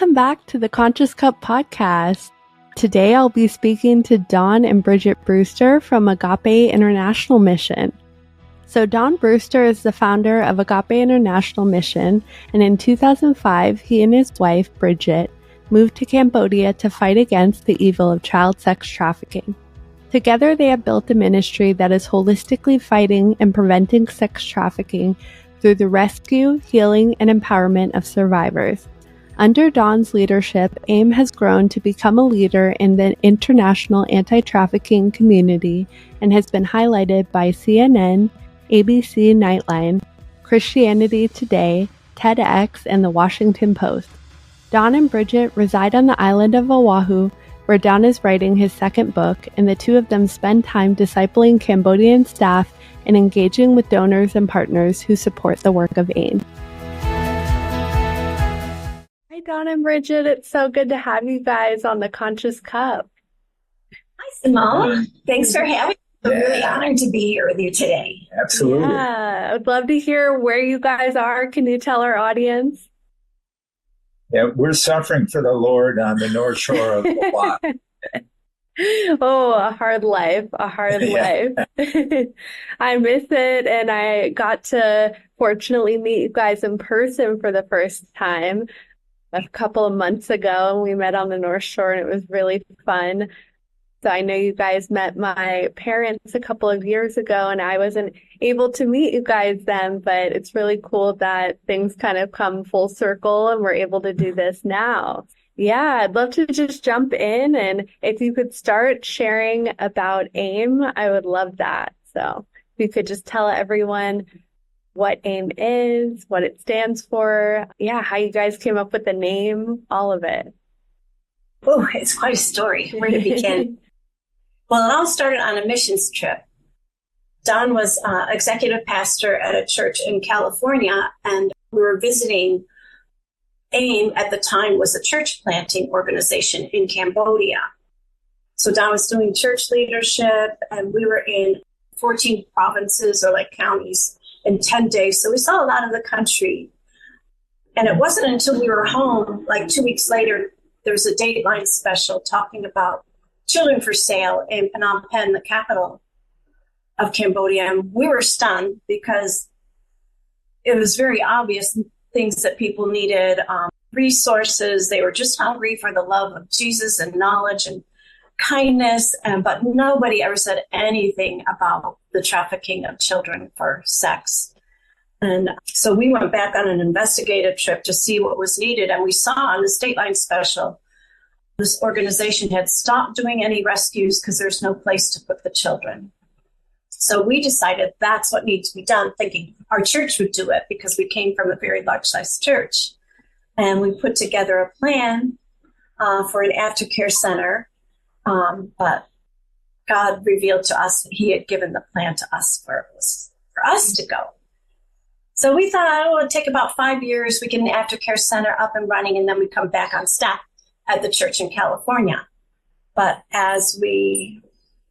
Welcome back to the Conscious Cup podcast. Today I'll be speaking to Dawn and Bridget Brewster from Agape International Mission. So Dawn Brewster is the founder of Agape International Mission, and in 2005, he and his wife, Bridget, moved to Cambodia to fight against the evil of child sex trafficking. Together, they have built a ministry that is holistically fighting and preventing sex trafficking through the rescue, healing, and empowerment of survivors. Under Dawn's leadership, AIM has grown to become a leader in the international anti-trafficking community and has been highlighted by CNN, ABC Nightline, Christianity Today, TEDx, and the Washington Post. Dawn and Bridget reside on the island of Oahu, where Dawn is writing his second book, and the two of them spend time discipling Cambodian staff and engaging with donors and partners who support the work of AIM. Hi, Dawn and Bridget. It's so good to have you guys on the Conscious Cup. Hi, Simone. Thanks for having me. I'm really honored to be here with you today. Absolutely. Yeah, I'd love to hear where you guys are. Can you tell our audience? Yeah, we're suffering for the Lord on the North Shore of Hawaii. Oh, a hard life. I miss it, and I got to fortunately meet you guys in person for the first time a couple of months ago, and we met on the North Shore, and it was really fun. So I know you guys met my parents a couple of years ago, and I wasn't able to meet you guys then, but it's really cool that things kind of come full circle and we're able to do this now. Yeah, I'd love to just jump in, and if you could start sharing about AIM, I would love that. So if you could just tell everyone what AIM is, what it stands for, how you guys came up with the name, all of it. Oh, it's quite a story. Where to begin? Well, it all started on a missions trip. Don was executive pastor at a church in California, and we were visiting. AIM at the time was a church planting organization in Cambodia. So Don was doing church leadership, and we were in 14 provinces or like counties in 10 days. So we saw a lot of the country. And it wasn't until we were home, like 2 weeks later, there was a Dateline special talking about children for sale in Phnom Penh, the capital of Cambodia. And we were stunned because it was very obvious things that people needed, resources. They were just hungry for the love of Jesus and knowledge and kindness. But nobody ever said anything about the trafficking of children for sex. And so we went back on an investigative trip to see what was needed. And we saw on the Dateline special, this organization had stopped doing any rescues because there's no place to put the children. So we decided that's what needed to be done, thinking our church would do it because we came from a very large-sized church. And we put together a plan for an aftercare center. But God revealed to us that he had given the plan to us for us to go. So we thought, it would take about 5 years. We get an aftercare center up and running, and then we come back on staff at the church in California. But as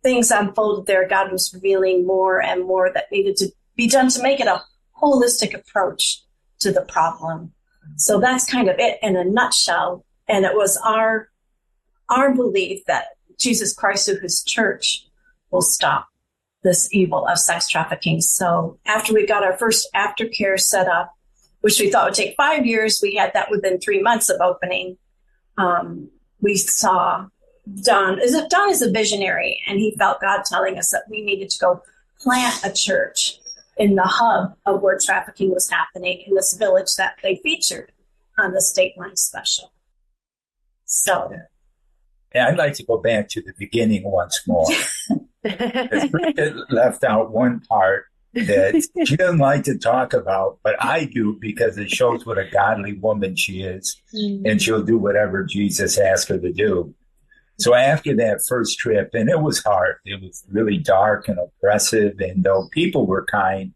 things unfolded there, God was revealing more and more that needed to be done to make it a holistic approach to the problem. So that's kind of it in a nutshell. And it was our belief that Jesus Christ through his church will stop this evil of sex trafficking. So after we got our first aftercare set up, which we thought would take 5 years, we had that within 3 months of opening. We saw Don is a visionary, and he felt God telling us that we needed to go plant a church in the hub of where trafficking was happening in this village that they featured on the Dateline special. So, yeah, I'd like to go back to the beginning once more. Bridget left out one part that she doesn't like to talk about, but I do because it shows what a godly woman she is, and she'll do whatever Jesus asked her to do. So after that first trip, and it was hard, it was really dark and oppressive, and though people were kind,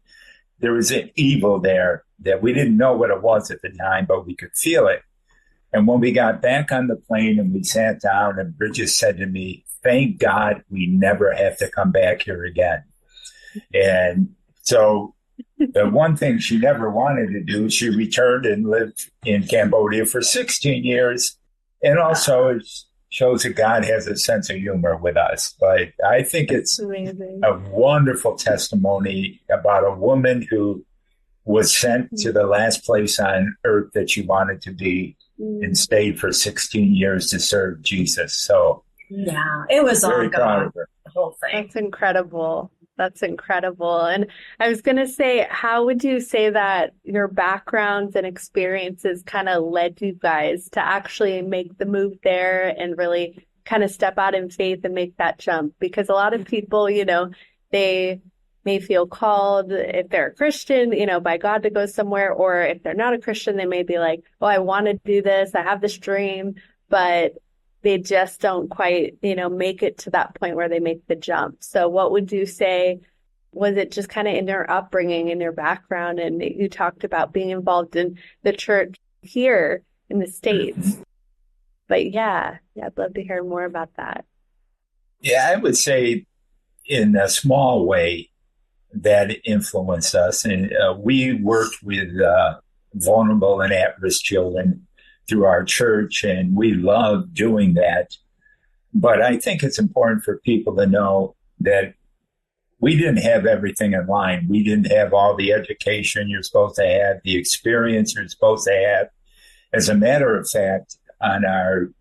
there was an evil there that we didn't know what it was at the time, but we could feel it. And when we got back on the plane and we sat down, and Bridget said to me, "Thank God we never have to come back here again." And so The one thing she never wanted to do, she returned and lived in Cambodia for 16 years. And also it shows that God has a sense of humor with us. But I think it's amazing. a wonderful testimony about a woman who was sent to the last place on earth that she wanted to be and stayed for 16 years to serve Jesus. So yeah, it was all God, the whole thing. That's incredible. That's incredible. And I was going to say, how would you say that your backgrounds and experiences kind of led you guys to actually make the move there and really kind of step out in faith and make that jump? Because a lot of people, you know, they may feel called, if they're a Christian, you know, by God to go somewhere, or if they're not a Christian, they may be like, oh, I want to do this. I have this dream, but they just don't quite, you know, make it to that point where they make the jump. So what would you say, was it just kind of in your upbringing, in your background? And you talked about being involved in the church here in the States. But yeah, I'd love to hear more about that. Yeah, I would say in a small way that influenced us. And we worked with vulnerable and at-risk children through our church, and we love doing that. But I think it's important for people to know that we didn't have everything in line. We didn't have all the education you're supposed to have, the experience you're supposed to have. As a matter of fact, on our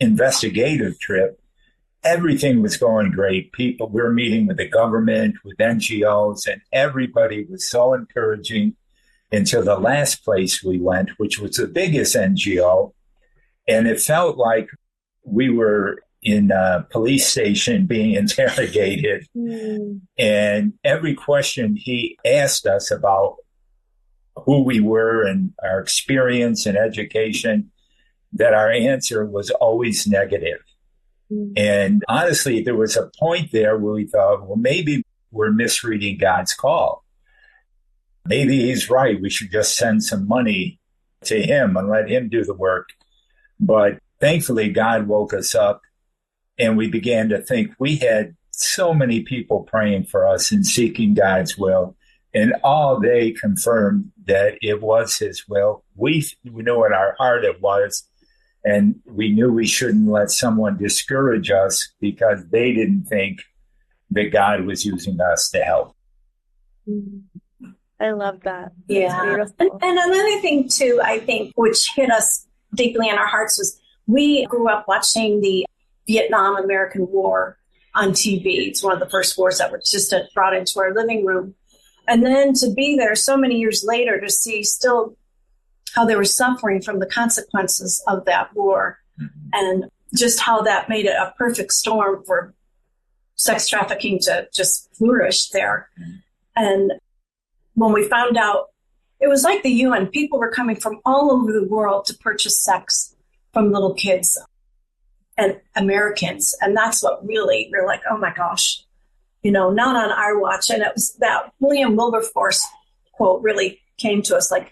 investigative trip, everything was going great. We were meeting with the government, with NGOs, and everybody was so encouraging until the last place we went, which was the biggest NGO. And it felt like we were in a police station being interrogated. And every question he asked us about who we were and our experience and education, that our answer was always negative. And honestly, there was a point there where we thought, well, maybe we're misreading God's call. Maybe he's right. We should just send some money to him and let him do the work. But thankfully, God woke us up and we began to think. We had so many people praying for us and seeking God's will. And all they confirmed that it was his will. We knew in our heart it was. And we knew we shouldn't let someone discourage us because they didn't think that God was using us to help. I love that. Yeah. And another thing, too, I think, which hit us deeply in our hearts was we grew up watching the Vietnam-American War on TV. It's one of the first wars that were just brought into our living room. And then to be there so many years later to see still how they were suffering from the consequences of that war, and just how that made it a perfect storm for sex trafficking to just flourish there. And when we found out, it was like the UN, people were coming from all over the world to purchase sex from little kids and Americans. And that's what really, we're like, oh my gosh, you know, not on our watch. And it was that William Wilberforce quote really came to us, like,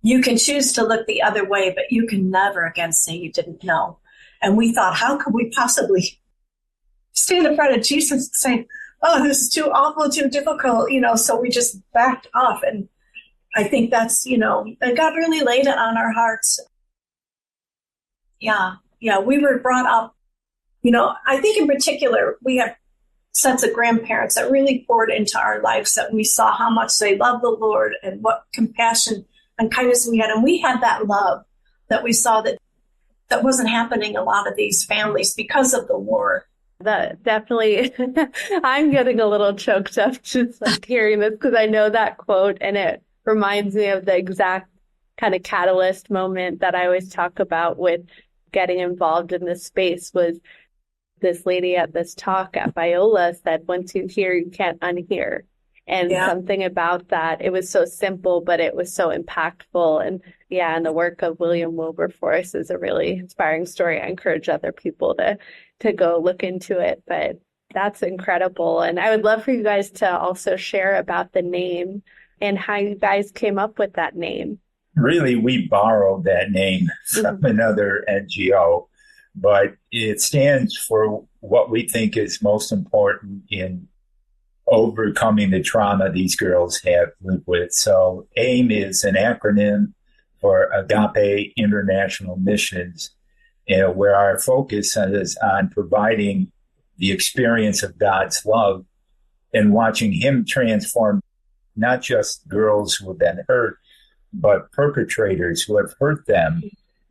you can choose to look the other way, but you can never again say you didn't know. And we thought, how could we possibly stand in front of Jesus and say, oh, this is too awful, too difficult, you know, so we just backed off. And I think that's, you know, God really laid it on our hearts. Yeah, we were brought up, you know, I think in particular, we have sets of grandparents that really poured into our lives, that we saw how much they loved the Lord and what compassion and kindness we had. And we had that love that we saw that wasn't happening in a lot of these families because of the war. That definitely, I'm getting a little choked up just like hearing this, because I know that quote and it reminds me of the exact kind of catalyst moment that I always talk about with getting involved in this space. Was this lady at this talk at Biola said, once you hear, you can't unhear. And something about that, it was so simple, but it was so impactful. And and the work of William Wilberforce is a really inspiring story. I encourage other people to go look into it, but that's incredible. And I would love for you guys to also share about the name and how you guys came up with that name. Really, we borrowed that name from another NGO, but it stands for what we think is most important in overcoming the trauma these girls have lived with. So AIM is an acronym for Agape International Missions, where our focus is on providing the experience of God's love and watching Him transform not just girls who have been hurt, but perpetrators who have hurt them.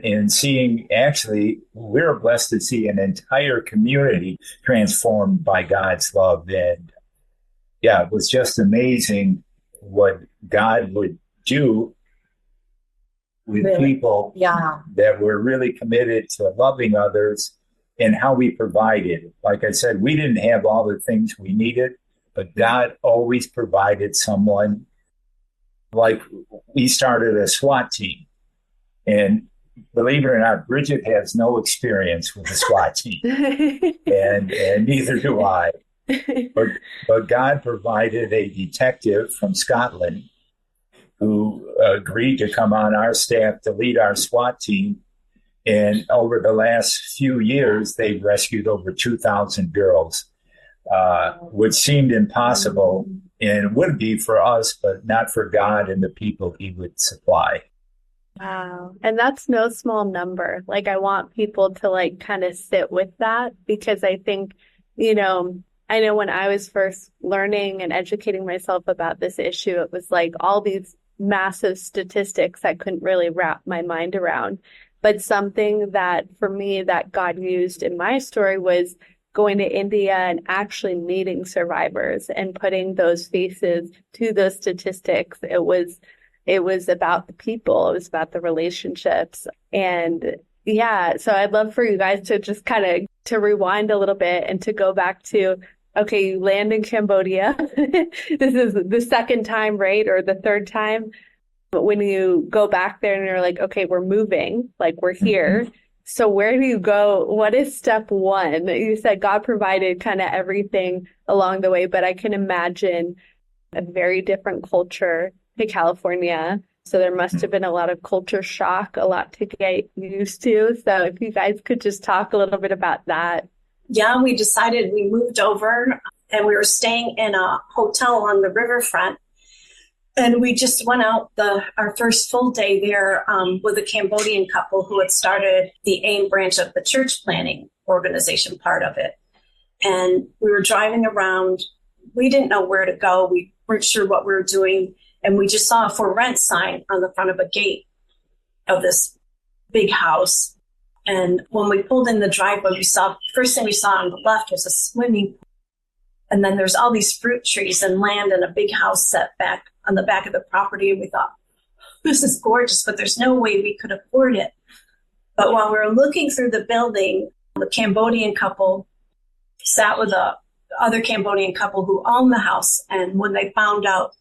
And seeing, actually, we're blessed to see an entire community transformed by God's love. And yeah, it was just amazing what God would do with people that were really committed to loving others and how we provided. Like I said, we didn't have all the things we needed, but God always provided someone. Like, we started a SWAT team, and believe it or not, Bridget has no experience with the SWAT team, and neither do I. But God provided a detective from Scotland who agreed to come on our staff to lead our SWAT team. And over the last few years, they've rescued over 2,000 girls, which seemed impossible and would be for us, but not for God and the people He would supply. Wow. And that's no small number. Like, I want people to like kind of sit with that, because I think, I know when I was first learning and educating myself about this issue, it was like all these massive statistics I couldn't really wrap my mind around. But something that for me that God used in my story was going to India and actually meeting survivors and putting those faces to those statistics. It was about the people. It was about the relationships. And yeah, so I'd love for you guys to just kind of to rewind a little bit and to go back to, okay, you land in Cambodia. This is the second time, right? Or the third time. But when you go back there and you're like, okay, we're moving, like we're here. So where do you go? What is step one? You said God provided kind of everything along the way, but I can imagine a very different culture to California. So there must have been a lot of culture shock, a lot to get used to. So if you guys could just talk a little bit about that. Yeah, we decided we moved over and we were staying in a hotel along the riverfront. And we just went out our first full day there with a Cambodian couple who had started the AIM branch of the church planning organization part of it. And we were driving around. We didn't know where to go. We weren't sure what we were doing. And we just saw a for rent sign on the front of a gate of this big house. And when we pulled in the driveway, first thing we saw on the left was a swimming pool. And then there's all these fruit trees and land and a big house set back on the back of the property. And we thought, this is gorgeous, but there's no way we could afford it. But while we were looking through the building, the Cambodian couple sat with the other Cambodian couple who owned the house. And when they found out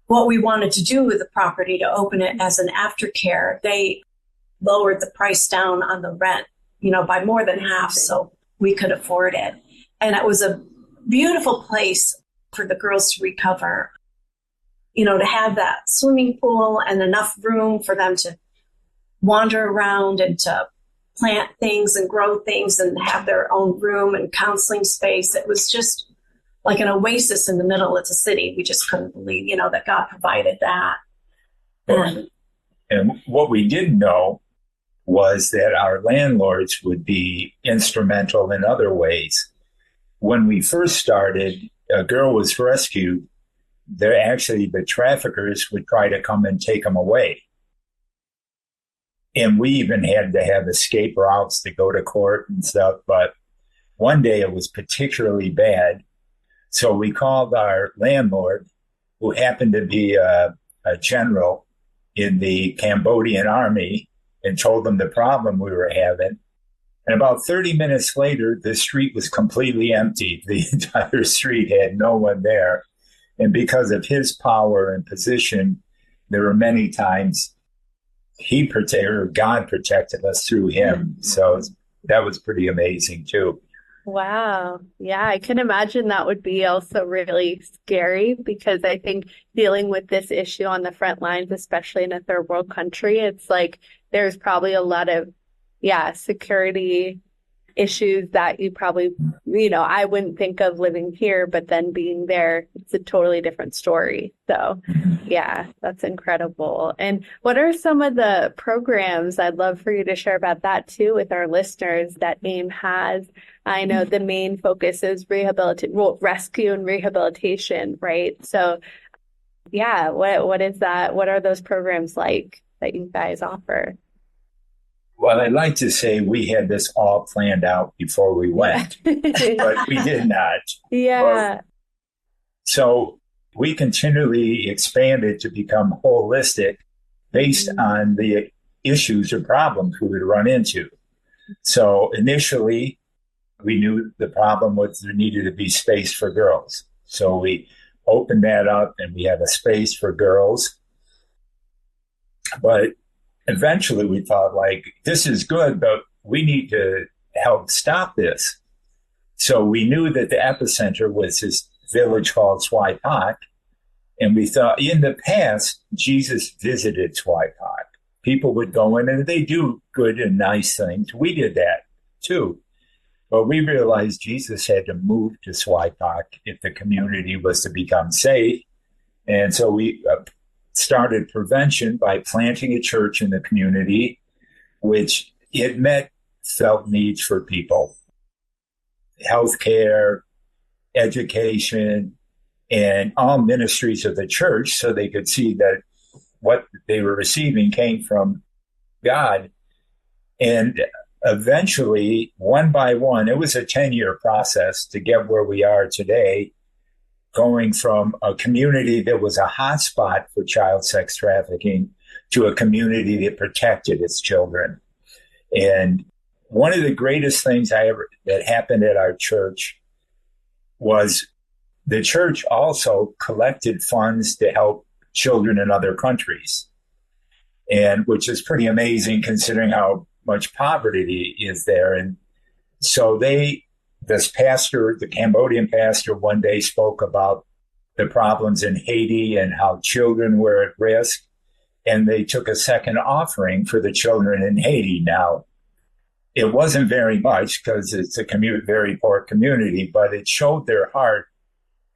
what we wanted to do with the property to open it as an aftercare, they lowered the price down on the rent, by more than half, so we could afford it. And it was a beautiful place for the girls to recover, to have that swimming pool and enough room for them to wander around and to plant things and grow things and have their own room and counseling space. It was just like an oasis in the middle of the city. We just couldn't believe, that God provided that. And what we didn't know was that our landlords would be instrumental in other ways. When we first started, a girl was rescued. The traffickers would try to come and take them away. And we even had to have escape routes to go to court and stuff. But one day it was particularly bad. So we called our landlord, who happened to be a general in the Cambodian army, and told them the problem we were having. And about 30 minutes later, the street was completely empty. The entire street had no one there. And because of his power and position, there were many times God protected us through him. So that was pretty amazing too. Wow. Yeah, I can imagine that would be also really scary, because I think dealing with this issue on the front lines, especially in a third world country, it's like there's probably a lot of, security issues that you probably, I wouldn't think of living here, but then being there, it's a totally different story. So yeah, that's incredible. And what are some of the programs? I'd love for you to share about that too with our listeners that AIM has. I know the main focus is rescue and rehabilitation, right? So yeah, what is that? What are those programs like that you guys offer? Well, I'd like to say we had this all planned out before we went, but we did not. Yeah. So we continually expanded to become holistic based on the issues or problems we would run into. So initially, we knew the problem was there needed to be space for girls. So we opened that up and we have a space for girls. But eventually we thought, like, this is good, but we need to help stop this. So we knew that the epicenter was this village called SWAT. And we thought in the past, Jesus visited SWAT. People would go in and they do good and nice things. We did that too. But we realized Jesus had to move to SWAT if the community was to become safe. And so we started prevention by planting a church in the community, which it met felt needs for people. Healthcare, education, and all ministries of the church, so they could see that what they were receiving came from God. And eventually, one by one, it was a 10-year process to get where we are today, going from a community that was a hotspot for child sex trafficking to a community that protected its children. And one of the greatest things that happened at our church was the church also collected funds to help children in other countries, and which is pretty amazing considering how much poverty is there. And so this pastor, the Cambodian pastor, one day spoke about the problems in Haiti and how children were at risk. And they took a second offering for the children in Haiti. Now, it wasn't very much because it's a very poor community, but it showed their heart.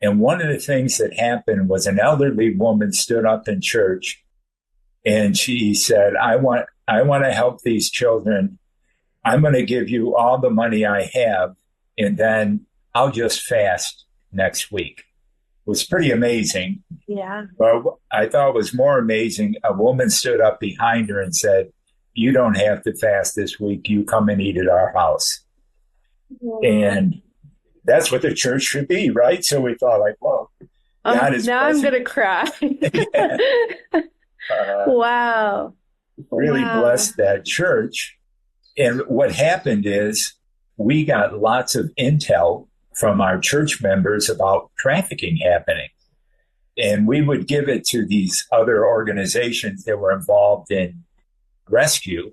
And one of the things that happened was an elderly woman stood up in church and she said, I want to help these children. I'm going to give you all the money I have, and then I'll just fast next week. It was pretty amazing. Yeah. But I thought it was more amazing. A woman stood up behind her and said, you don't have to fast this week. You come and eat at our house. Yeah. And that's what the church should be, right? So we thought, like, well, God is now I'm going to cry. Wow. Really blessed that church. And what happened is we got lots of intel from our church members about trafficking happening. And we would give it to these other organizations that were involved in rescue.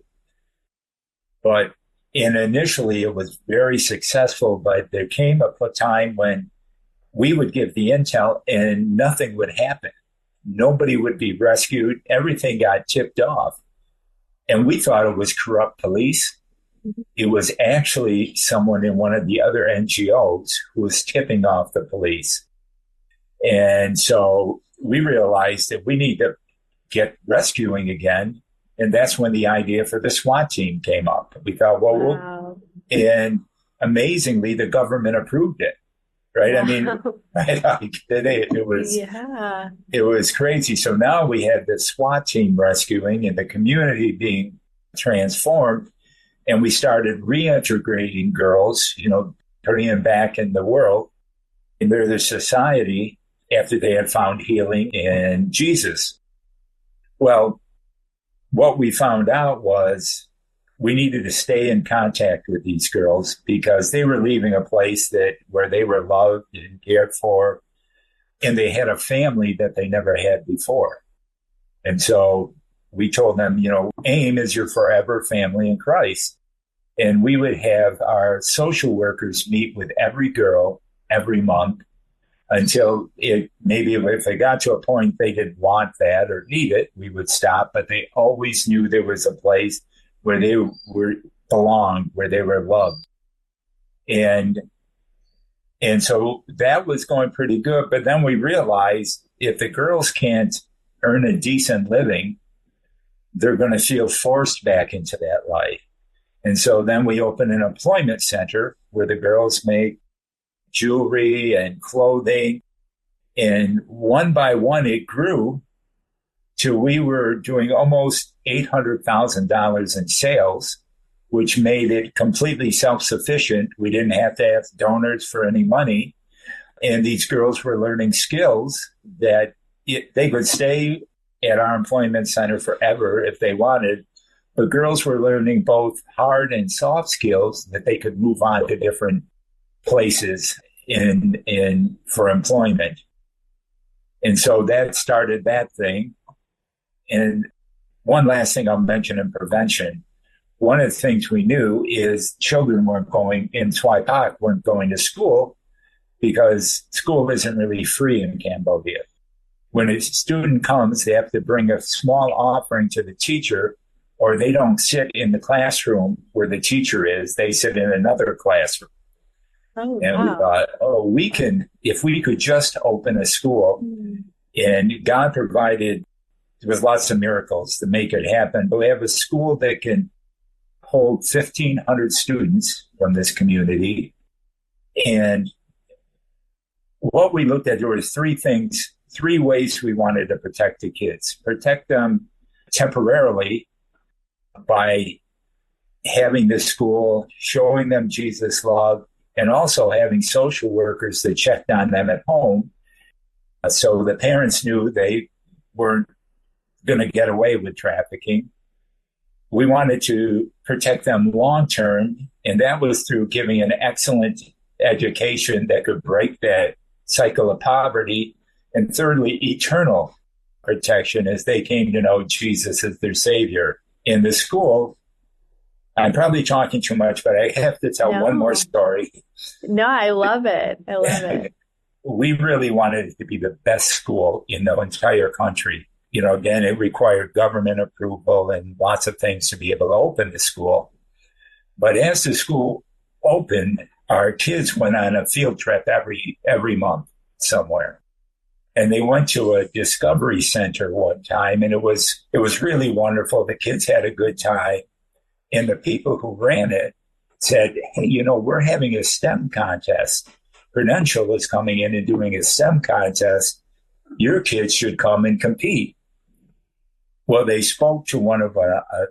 But initially it was very successful, but there came a time when we would give the intel and nothing would happen. Nobody would be rescued. Everything got tipped off. And we thought it was corrupt police. It was actually someone in one of the other NGOs who was tipping off the police. And so we realized that we need to get rescuing again. And that's when the idea for the SWAT team came up. We thought, well, and amazingly, the government approved it. Right. Wow. I mean, it was crazy. So now we had the SWAT team rescuing and the community being transformed. And we started reintegrating girls, putting them back in the world, into their society after they had found healing in Jesus. Well, what we found out was we needed to stay in contact with these girls because they were leaving a place where they were loved and cared for, and they had a family that they never had before. And so we told them, AIM is your forever family in Christ. And we would have our social workers meet with every girl every month until maybe if they got to a point they didn't want that or need it, we would stop. But they always knew there was a place where they belonged, where they were loved. And so that was going pretty good. But then we realized if the girls can't earn a decent living, they're going to feel forced back into that life. And so then we opened an employment center where the girls make jewelry and clothing. And one by one, it grew till we were doing almost $800,000 in sales, which made it completely self-sufficient. We didn't have to have donors for any money. And these girls were learning skills that they could stay at our employment center forever if they wanted. But girls were learning both hard and soft skills that they could move on to different places for employment. And so that started that thing. And one last thing I'll mention in prevention. One of the things we knew is children in SWAT weren't going to school because school isn't really free in Cambodia. When a student comes, they have to bring a small offering to the teacher, or they don't sit in the classroom where the teacher is. They sit in another classroom. Oh, and wow. we thought, if we could just open a school, and God provided, there was lots of miracles to make it happen, but we have a school that can hold 1,500 students from this community. And what we looked at, there were three ways we wanted to protect the kids. Protect them temporarily by having the school, showing them Jesus' love, and also having social workers that checked on them at home. So the parents knew they weren't going to get away with trafficking. We wanted to protect them long term, and that was through giving an excellent education that could break that cycle of poverty. And thirdly, eternal protection as they came to know Jesus as their Savior. In the school, I'm probably talking too much, but I have to tell one more story. No, I love it. I love it. We really wanted it to be the best school in the entire country. Again, it required government approval and lots of things to be able to open the school. But as the school opened, our kids went on a field trip every month somewhere. And they went to a discovery center one time, and it was really wonderful. The kids had a good time. And the people who ran it said, hey, we're having a STEM contest. Prudential is coming in and doing a STEM contest. Your kids should come and compete. Well, they spoke to one of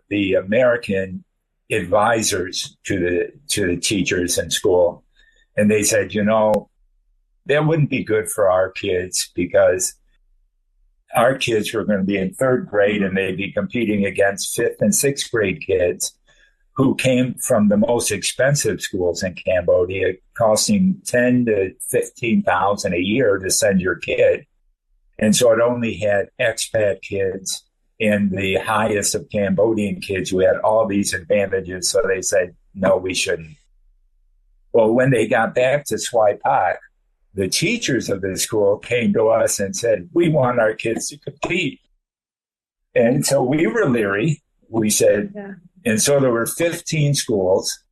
the American advisors to the teachers in school. And they said, that wouldn't be good for our kids because our kids were going to be in third grade and they'd be competing against fifth and sixth grade kids who came from the most expensive schools in Cambodia, costing $10,000 to $15,000 a year to send your kid. And so it only had expat kids and the highest of Cambodian kids who had all these advantages. So they said, no, we shouldn't. Well, when they got back to SWAT, the teachers of the school came to us and said, we want our kids to compete. And so we were leery. We said, And so there were 15 schools.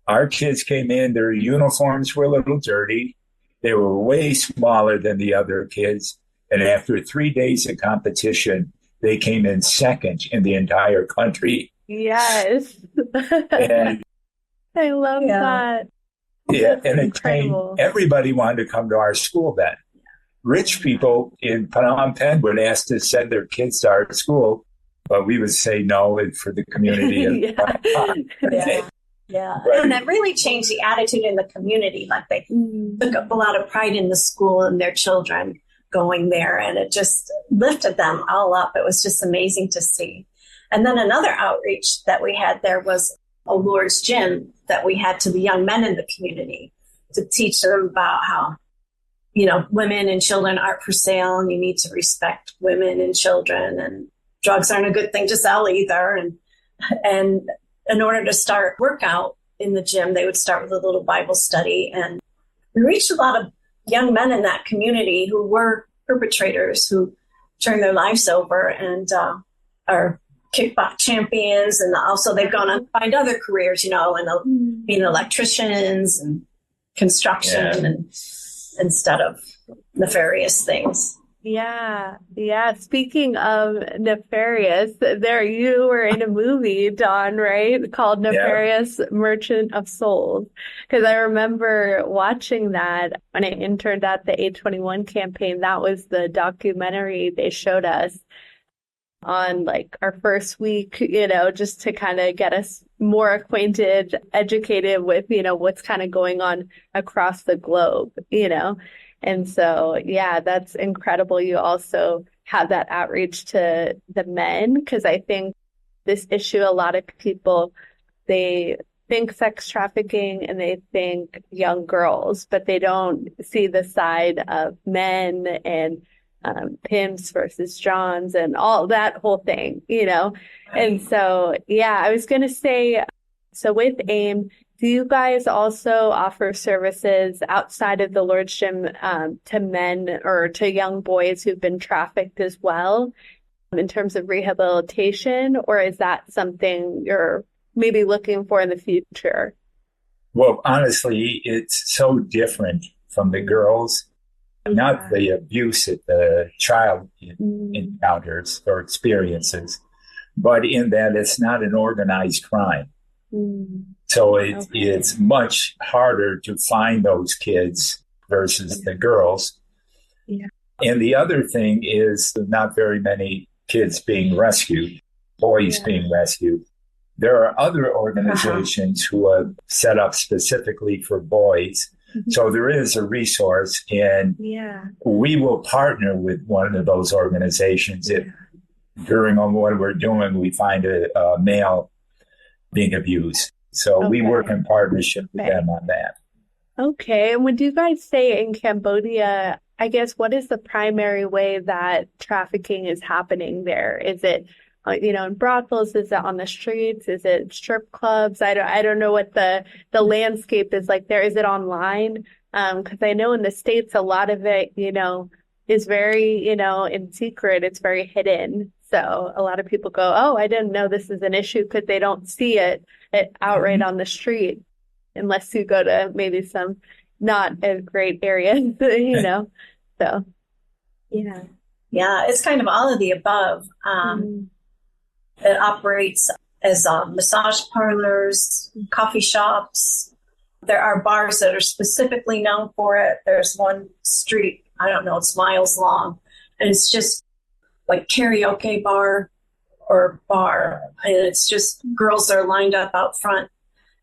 Our kids came in, their uniforms were a little dirty. They were way smaller than the other kids. And after 3 days of competition, they came in second in the entire country. Yes. And I love that. Yeah, That's and incredible. Everybody wanted to come to our school then. Rich people in Phnom Penh would ask to send their kids to our school, but we would say no for the community. Yeah. And that really changed the attitude in the community. Like they took a lot of pride in the school and their children going there, and it just lifted them all up. It was just amazing to see. And then another outreach that we had there was a Lord's Gym that we had to the young men in the community to teach them about how, women and children aren't for sale and you need to respect women and children, and drugs aren't a good thing to sell either. And in order to start workout in the gym, they would start with a little Bible study. And we reached a lot of young men in that community who were perpetrators who turned their lives over and are kickbox champions, and also they've gone on to find other careers, and being electricians and construction and instead of nefarious things. Yeah. Speaking of nefarious, there you were in a movie, Dawn, right? Called Nefarious Merchant of Souls. Because I remember watching that when I interned at the A21 campaign. That was the documentary they showed us on like our first week, just to kind of get us more acquainted, educated with, what's kind of going on across the globe, And so, that's incredible. You also have that outreach to the men, because I think this issue, a lot of people, they think sex trafficking and they think young girls, but they don't see the side of men and pimps versus Johns and all that whole thing, And so, I was going to say, so with AIM, do you guys also offer services outside of the Lord's Gym to men or to young boys who've been trafficked as well in terms of rehabilitation, or is that something you're maybe looking for in the future? Well, honestly, it's so different from the girls. Not the abuse that the child encounters or experiences, but in that it's not an organized crime. So it's much harder to find those kids versus the girls. Yeah. And the other thing is not very many kids being rescued, boys being rescued. There are other organizations who have set up specifically for boys. So there is a resource, and we will partner with one of those organizations if during what we're doing, we find a male being abused. So we work in partnership with them on that. Okay. And would you guys say in Cambodia, I guess, what is the primary way that trafficking is happening there? Is it in brothels? Is it on the streets? Is it strip clubs? I don't know what the landscape is like there. Is it online? Because I know in the States, a lot of it, is very, in secret. It's very hidden. So a lot of people go, oh, I didn't know this is an issue, because they don't see it outright on the street unless you go to maybe some not as great areas, So, Yeah, it's kind of all of the above. It operates as massage parlors, coffee shops. There are bars that are specifically known for it. There's one street, I don't know, it's miles long, and it's just like karaoke bar, and it's just girls that are lined up out front,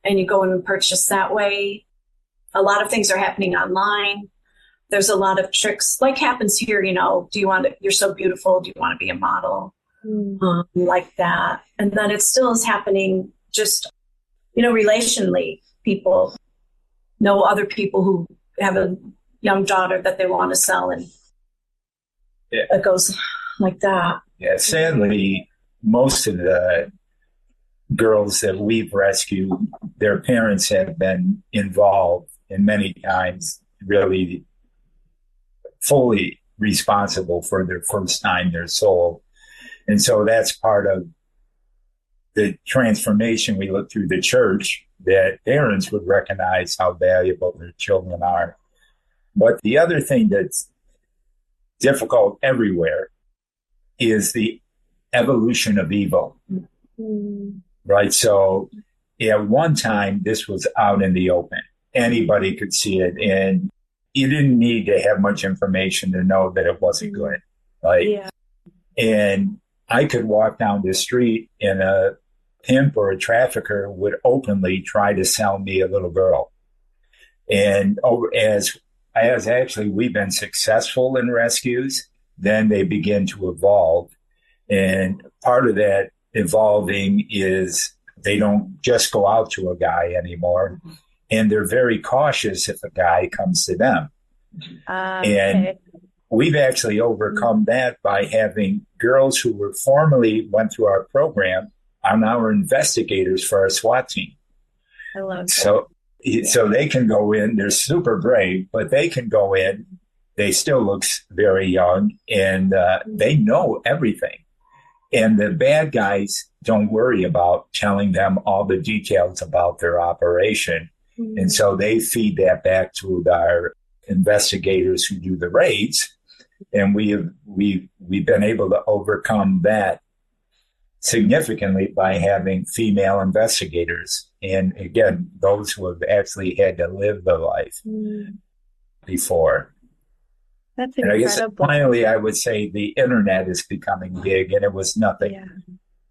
and you go in and purchase that way. A lot of things are happening online. There's a lot of tricks, like happens here, you're so beautiful, do you want to be a model? Like that. And then it still is happening just, relationally. People know other people who have a young daughter that they want to sell, and it goes like that. Yeah, sadly, most of the girls that we've rescued, their parents have been involved, and many times really fully responsible for their first time they're sold. And so that's part of the transformation we look through the church, that parents would recognize how valuable their children are. But the other thing that's difficult everywhere is the evolution of evil, right? So at one time, this was out in the open. Anybody could see it, and you didn't need to have much information to know that it wasn't good. And I could walk down the street and a pimp or a trafficker would openly try to sell me a little girl. And as actually we've been successful in rescues, then they begin to evolve. And part of that evolving is they don't just go out to a guy anymore. And they're very cautious if a guy comes to them. And we've actually overcome that by having girls who were formerly went through our program are now our investigators for our SWAT team. I love that. So they can go in, they're super brave, but they can go in, they still look very young, and they know everything. And the bad guys don't worry about telling them all the details about their operation. Mm-hmm. And so they feed that back to our investigators who do the raids. And we've been able to overcome that significantly by having female investigators. And again, those who have actually had to live the life before. That's incredible. And I guess finally, I would say the internet is becoming big, and it was nothing. Yeah.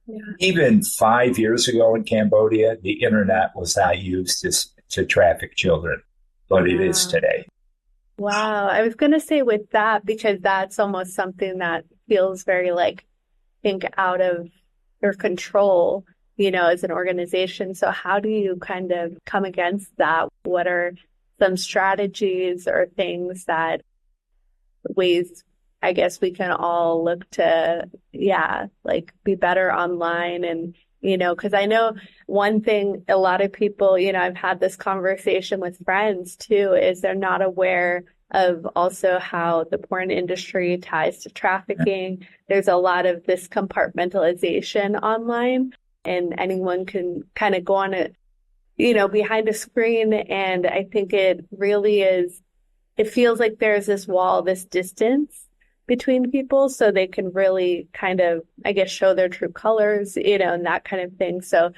Yeah. Even 5 years ago in Cambodia, the internet was not used to traffic children, but it is today. Wow. I was going to say with that, because that's almost something that feels very like, I think, out of your control, as an organization. So how do you kind of come against that? What are some strategies or things ways I guess we can all look to, be better online? And, because I know one thing, a lot of people, I've had this conversation with friends too, is they're not aware of also how the porn industry ties to trafficking. There's a lot of this compartmentalization online, and anyone can kind of go on it, behind a screen. And I think it really is, it feels like there's this wall, this distance between people, so they can really kind of, I guess, show their true colors, and that kind of thing. So,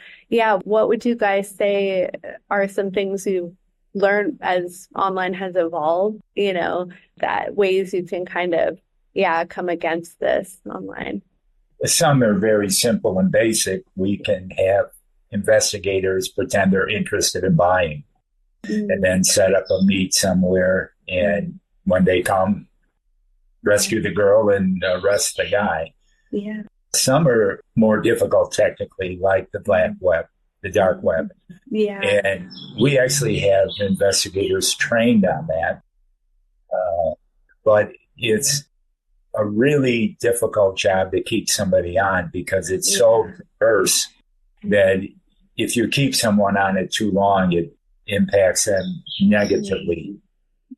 what would you guys say are some things you learned as online has evolved, that ways you can kind of, come against this online? Some are very simple and basic. We can have investigators pretend they're interested in buying and then set up a meet somewhere. And when they come, rescue the girl and arrest the guy. Yeah. Some are more difficult technically, like the black web, the dark web. Yeah. And we actually have investigators trained on that. But it's a really difficult job to keep somebody on, because it's so diverse that if you keep someone on it too long, it impacts them negatively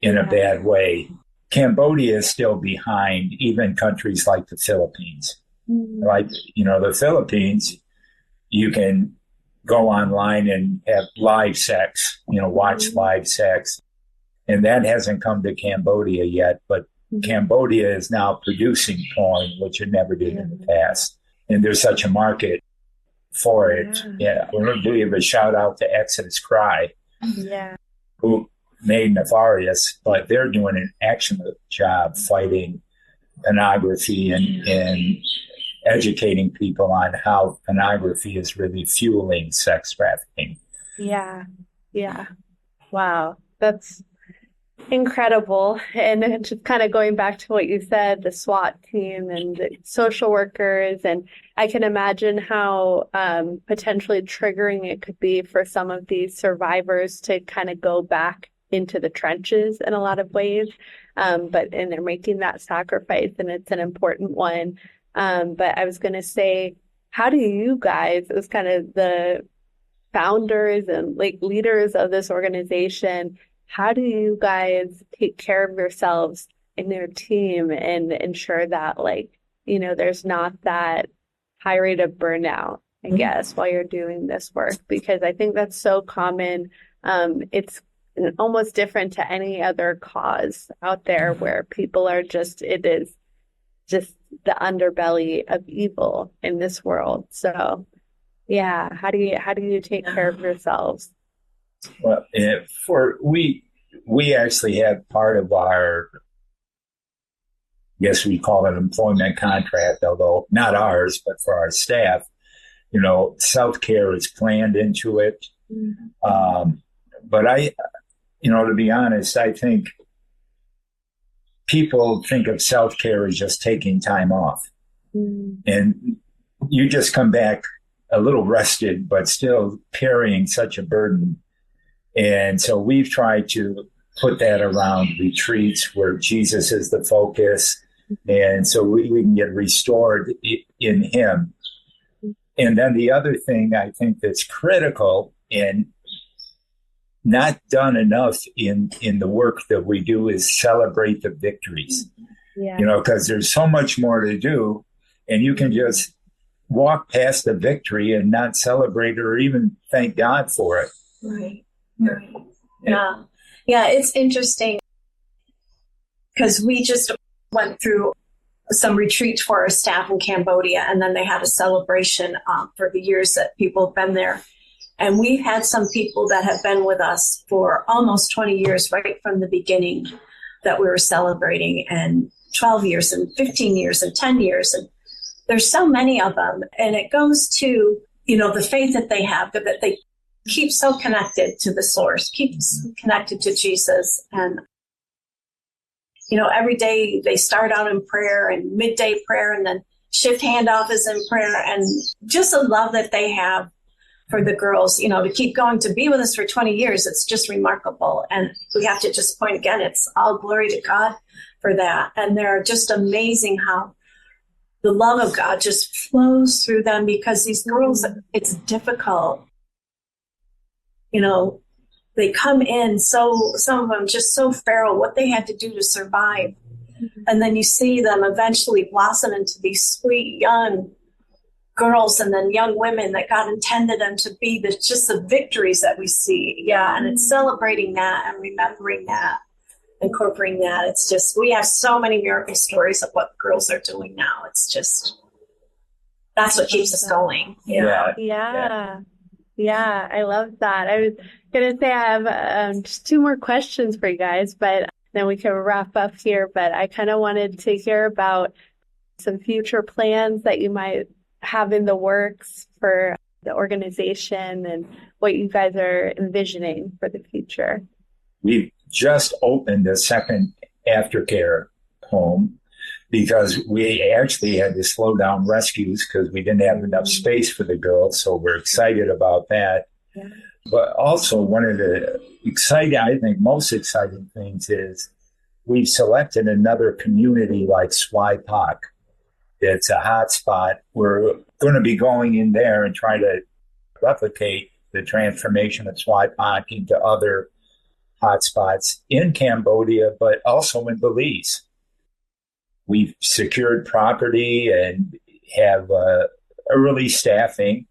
in a bad way. Cambodia is still behind even countries like the Philippines. Like, the Philippines, you can go online and have live sex, watch live sex. And that hasn't come to Cambodia yet, but Cambodia is now producing porn, which it never did in the past. And there's such a market for it. Yeah. We're going to give a shout out to Exodus Cry, who made Nefarious, but they're doing an excellent job fighting pornography and educating people on how pornography is really fueling sex trafficking. Yeah. Wow. That's incredible. And just kind of going back to what you said, the SWAT team and the social workers, and I can imagine how potentially triggering it could be for some of these survivors to kind of go back into the trenches in a lot of ways. And they're making that sacrifice, and it's an important one. But I was going to say, how do you guys, as kind of the founders and like leaders of this organization, how do you guys take care of yourselves and your team and ensure that, there's not that high rate of burnout, I guess, while you're doing this work? Because I think that's so common. It's almost different to any other cause out there where people are it is just the underbelly of evil in this world. So, how do you take care of yourselves? Well, we actually have part of our, yes, we call it employment contract, although not ours, but for our staff, self-care is planned into it. But to be honest, I think people think of self-care as just taking time off. And you just come back a little rested, but still carrying such a burden. And so we've tried to put that around retreats where Jesus is the focus. And so we can get restored in him. And then the other thing I think that's critical and not done enough in the work that we do is celebrate the victories. Because there's so much more to do, and you can just walk past the victory and not celebrate or even thank God for it. Right. Right. Yeah. Yeah. It's interesting because we just went through some retreat for our staff in Cambodia, and then they had a celebration for the years that people have been there. And we've had some people that have been with us for almost 20 years, right from the beginning, that we were celebrating, and 12 years and 15 years and 10 years. And there's so many of them. And it goes to, the faith that they have, that they keep so connected to the source, keeps connected to Jesus. And, every day they start out in prayer and midday prayer, and then shift handoff is in prayer, and just a love that they have for the girls, to keep going, to be with us for 20 years. It's just remarkable. And we have to just point again, it's all glory to God for that. And they're just amazing how the love of God just flows through them, because these girls, it's difficult. They come in some of them just so feral, what they had to do to survive. Mm-hmm. And then you see them eventually blossom into these sweet young girls, and then young women that God intended them to be. There's just the victories that we see. Yeah. And it's celebrating that and remembering that, incorporating that. It's just, we have so many miracle stories of what girls are doing now. It's just, that's what keeps us going. Yeah. I love that. I was going to say I have just two more questions for you guys, but then we can wrap up here. But I kind of wanted to hear about some future plans that you might have in the works for the organization and what you guys are envisioning for the future. We've just opened a second aftercare home because we actually had to slow down rescues because we didn't have enough space for the girls. So we're excited about that. Yeah. But also one of the most exciting things is we've selected another community like SWAT. It's a hot spot. We're going to be going in there and try to replicate the transformation of SWAT into other hotspots in Cambodia, but also in Belize. We've secured property and have early staffing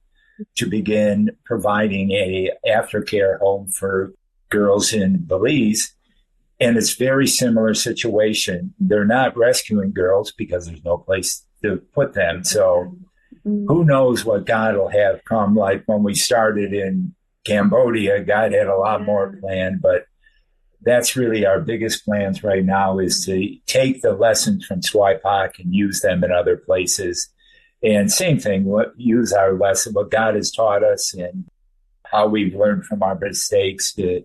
to begin providing a aftercare home for girls in Belize. And it's very similar situation. They're not rescuing girls because there's no place to put them. So who knows what God will have come. Like when we started in Cambodia, God had a lot more planned, but that's really our biggest plans right now, is to take the lessons from SWAT and use them in other places. And same thing, use our lesson, what God has taught us and how we've learned from our mistakes to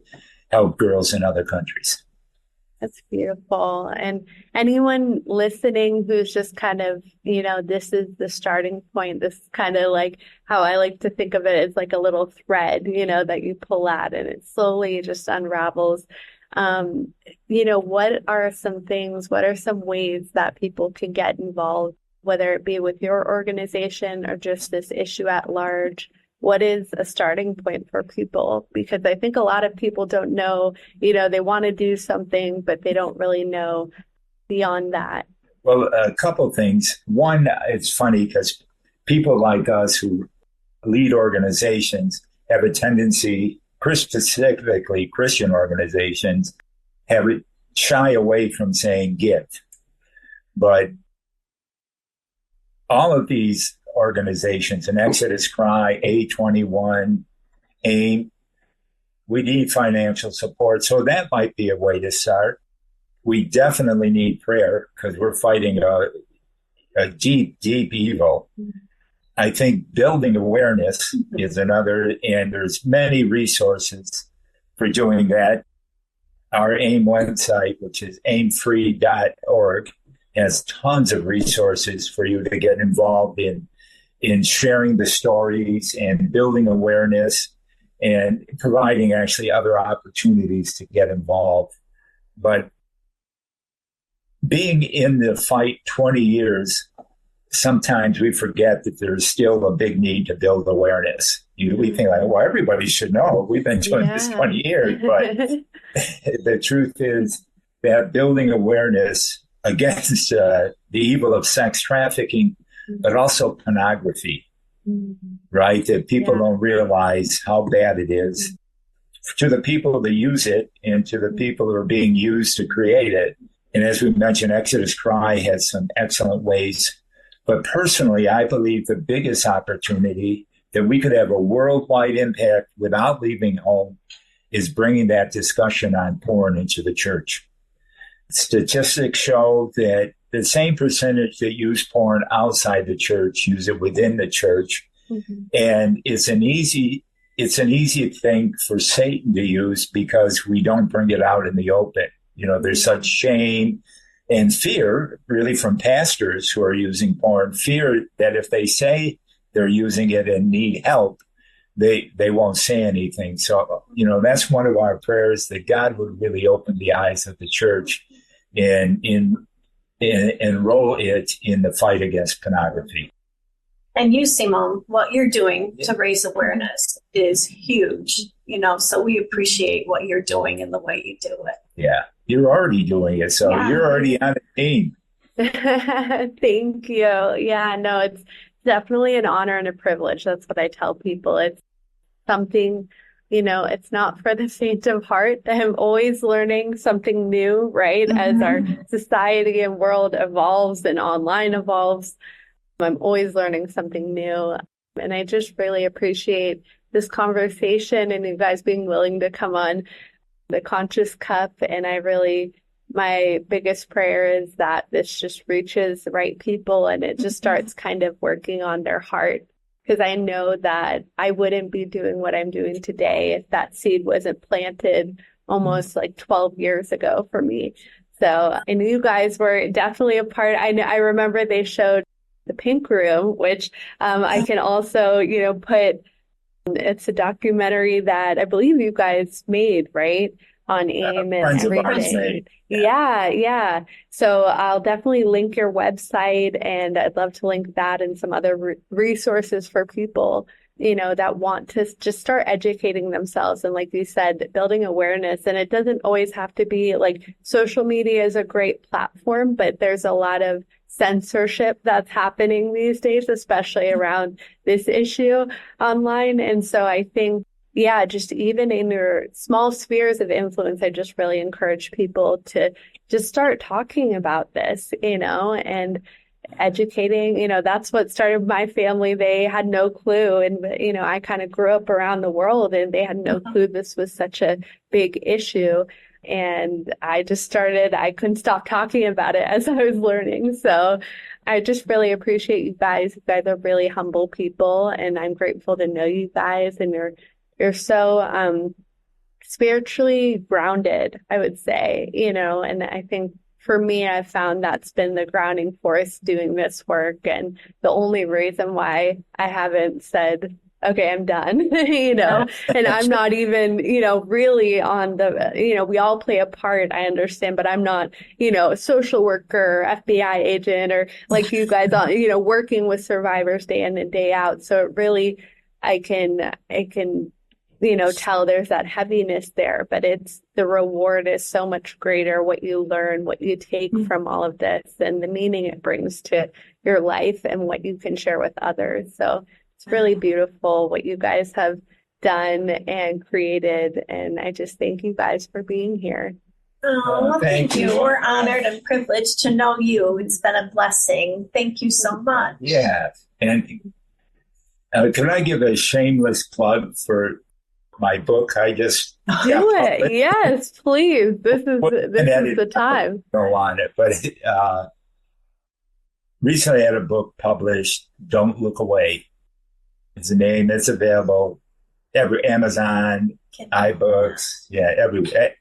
help girls in other countries. That's beautiful. And anyone listening who's just kind of, this is the starting point, this kind of like how I like to think of it as like a little thread, that you pull at and it slowly just unravels. What are some ways that people can get involved, whether it be with your organization or just this issue at large? What is a starting point for people? Because I think a lot of people don't know, they want to do something, but they don't really know beyond that. Well, a couple of things. One, it's funny because people like us who lead organizations have a tendency, specifically Christian organizations, have shy away from saying give. But all of these organizations, and Exodus Cry, A21, AIM, we need financial support. So that might be a way to start. We definitely need prayer because we're fighting a deep, deep evil. I think building awareness is another, and there's many resources for doing that. Our AIM website, which is aimfree.org, has tons of resources for you to get involved in sharing the stories and building awareness and providing actually other opportunities to get involved. But being in the fight 20 years, sometimes we forget that there's still a big need to build awareness. We think like, well, everybody should know. We've been doing this 20 years. But the truth is that building awareness against the evil of sex trafficking, but also pornography, right? That people don't realize how bad it is to the people that use it and to the people who are being used to create it. And as we mentioned, Exodus Cry has some excellent ways. But personally, I believe the biggest opportunity that we could have a worldwide impact without leaving home is bringing that discussion on porn into the church. Statistics show that the same percentage that use porn outside the church use it within the church. And it's an easy thing for Satan to use because we don't bring it out in the open. You know, there's such shame and fear really from pastors who are using porn, fear that if they say they're using it and need help, they won't say anything. So, you know, that's one of our prayers, that God would really open the eyes of the church and enroll it in the fight against pornography. And you, Simone, what you're doing to raise awareness is huge, you know, so we appreciate what you're doing and the way you do it. Yeah, you're already doing it, so you're already on the team. Thank you. Yeah, no, it's definitely an honor and a privilege. That's what I tell people. It's something, you know, it's not for the faint of heart. I'm always learning something new, right? As our society and world evolves and online evolves, I'm always learning something new. And I just really appreciate this conversation and you guys being willing to come on the Conscious Cup. And my biggest prayer is that this just reaches the right people and it just starts kind of working on their heart. Because I know that I wouldn't be doing what I'm doing today if that seed wasn't planted almost like 12 years ago for me. So, and you guys were definitely a part. I remember they showed the Pink Room, which I can also, you know, it's a documentary that I believe you guys made, right? On AIM and everything. Yeah. So I'll definitely link your website and I'd love to link that and some other resources for people, you know, that want to just start educating themselves. And like you said, building awareness. And it doesn't always have to be like social media is a great platform, but there's a lot of censorship that's happening these days, especially around this issue online. And so I think, yeah, just even in your small spheres of influence, I just really encourage people to just start talking about this, you know, and educating, you know, that's what started my family. They had no clue. And, you know, I kind of grew up around the world and they had no clue this was such a big issue. And I couldn't stop talking about it as I was learning. So I just really appreciate you guys. You guys are really humble people and I'm grateful to know you guys and you're so spiritually grounded, I would say, you know, and I think for me, I've found that's been the grounding force doing this work. And the only reason why I haven't said, okay, I'm done, you know, and I'm not even, you know, really on the, you know, we all play a part, I understand, but I'm not, you know, a social worker, FBI agent, or like you guys, you know, working with survivors day in and day out. So it really, I can, you know, tell there's that heaviness there, but the reward is so much greater, what you learn, what you take from all of this and the meaning it brings to your life and what you can share with others. So it's really beautiful what you guys have done and created. And I just thank you guys for being here. Oh, well, thank you. We're honored and privileged to know you. It's been a blessing. Thank you so much. Yeah. And can I give a shameless plug for my book? I just do it. Yes, please. This is the time. Go on it, but recently I had a book published. Don't Look Away. It's the name. It's available every Amazon, iBooks,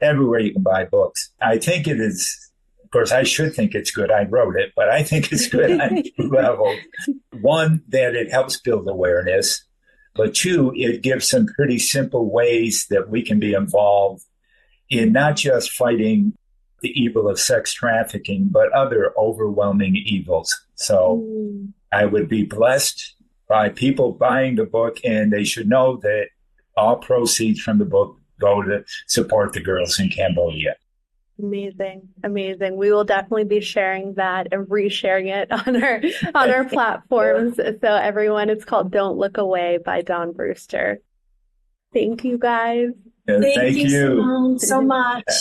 everywhere you can buy books. I think it is. Of course, I should think it's good. I wrote it, but I think it's good on two levels. One, that it helps build awareness. But two, it gives some pretty simple ways that we can be involved in not just fighting the evil of sex trafficking, but other overwhelming evils. So I would be blessed by people buying the book, and they should know that all proceeds from the book go to support the girls in Cambodia. Amazing. Amazing. We will definitely be sharing that and resharing it on our platforms. So everyone, it's called Don't Look Away by Dawn Brewster. Thank you guys. Thank Thank you you. so much.